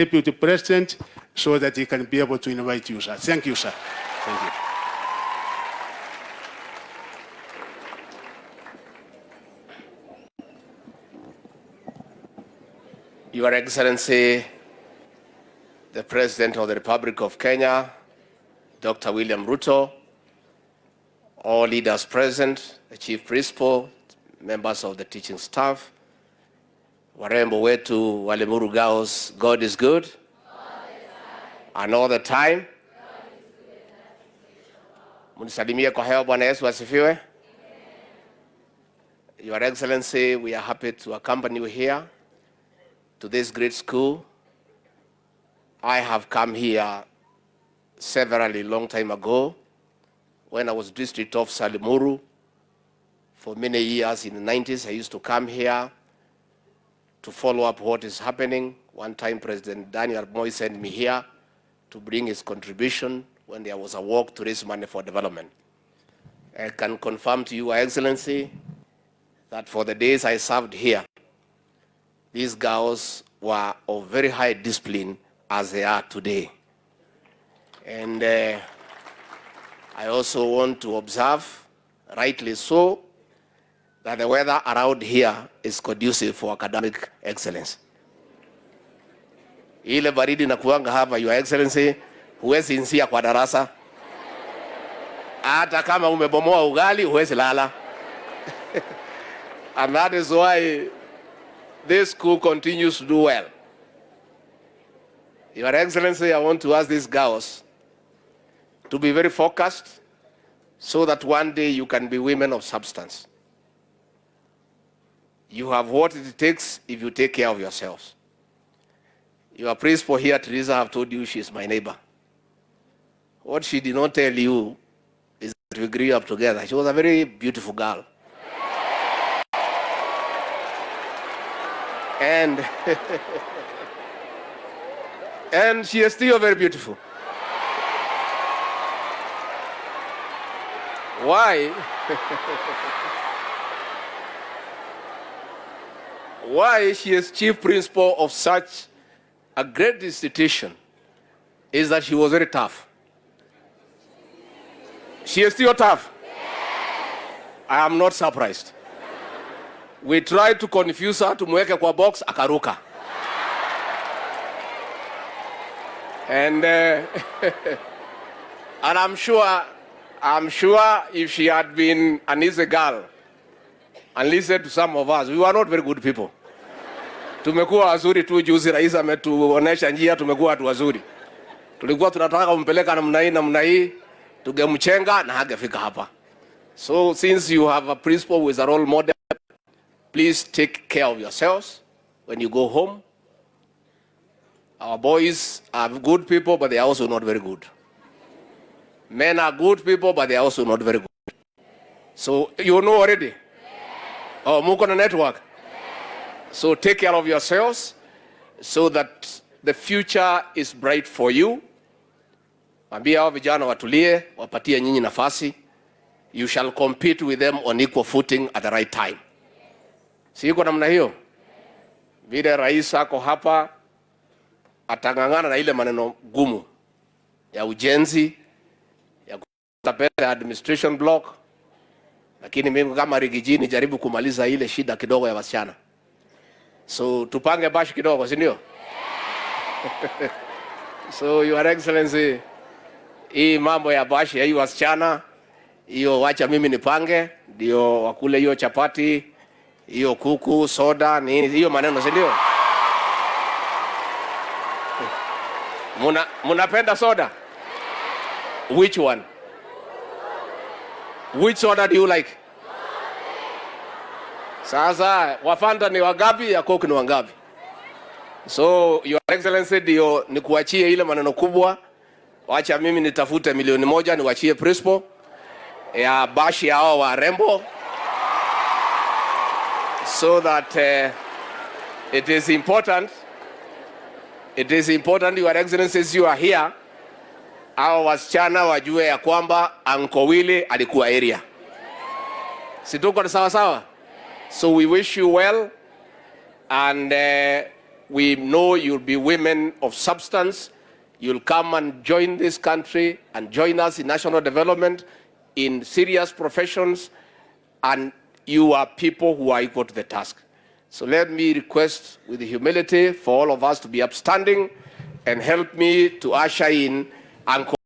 Deputy President so that he can be able to invite you, sir. Thank you, sir. Thank you. Your Excellency, the President of the Republic of Kenya, Dr. William Ruto, all leaders present, the Chief Principal, members of the teaching staff, warembo wetu wa Limuru girls, God is good. And all the time. Munisalimie kwa hewa. Bwana Yesu asifiwe. Your Excellency, we are happy to accompany you here to this great school. I have come here severally long time ago when I was district officer Limuru. For many years in the 90s, I used to come here to follow up what is happening. One time President Daniel Moi sent me here to bring his contribution when there was a walk to raise money for development. I can confirm to you, Your Excellency, that for the days I served here, these girls were of very high discipline as they are today. And I also want to observe, rightly so, that the weather around here is conducive for academic excellence. Ile baridi na kuanga hapa, Your Excellency, huwezi insia kwa darasa. Hata kama umebomoa ugali, huwezi lala. And that is why this school continues to do well. Your Excellency, I want to ask these girls to be very focused so that one day you can be women of substance. You have what it takes if you take care of yourselves. Your principal here, Teresa, have told you she is my neighbor. What she did not tell you is that we grew up together. She was a very beautiful girl. And, and she is still very beautiful. Why? Why she is chief principal of such a great institution is that she was very tough. She is still tough. I am not surprised. We tried to confuse her, tumweke kwa box, akaruka. And and I'm sure if she had been an easy girl and listened to some of us, we were not very good people. Tumekuwa wazuri tu, juzi rais ametuonesha njia, tumekuwa watu wazuri. Tulikuwa tunataka kumpeleka namna hii, tugemchenga na hangefika hapa. So since you have a principal who is a role model, please take care of yourselves when you go home. Our boys are good people, but they are also not very good. Men are good people, but they are also not very good. So you know already. Oh, muko na network. So take care of yourselves so that the future is bright for you. Ambia hao vijana watulie, wapatie nyinyi nafasi. You shall compete with them on equal footing at the right time. Si iko namna hiyo? Vile rais ako hapa atangangana na ile maneno gumu ya ujenzi, ya kutafuta administration block. Lakini mimi kama Rigiji jaribu kumaliza ile shida kidogo ya wasichana. So tupange bashi kidogo, si ndio? So Your Excellency, hii mambo ya bashi ya wasichana, hiyo wacha mimi nipange, ndio wakule hiyo chapati, hiyo kuku, soda, nini, hiyo maneno, si ndio? Munapenda soda? Which one? Which soda do you like? Sasa wafanta ni wangapi, ya Coke ni wangapi? So Your Excellency, ndio nikuachie ile maneno kubwa. Wacha mimi nitafute milioni 1 niwachie principal ya bashi ya hao warembo. So that it is important, Your Excellency, you are here, hao wasichana wajue ya kwamba Uncle Willy alikuwa area. Situko sawa sawa? So we wish you well, and We know you'll be women of substance. You'll come and join this country and join us in national development, in serious professions, and you are people who are equal to the task. So let me request with humility for all of us to be upstanding and help me to usher in Uncle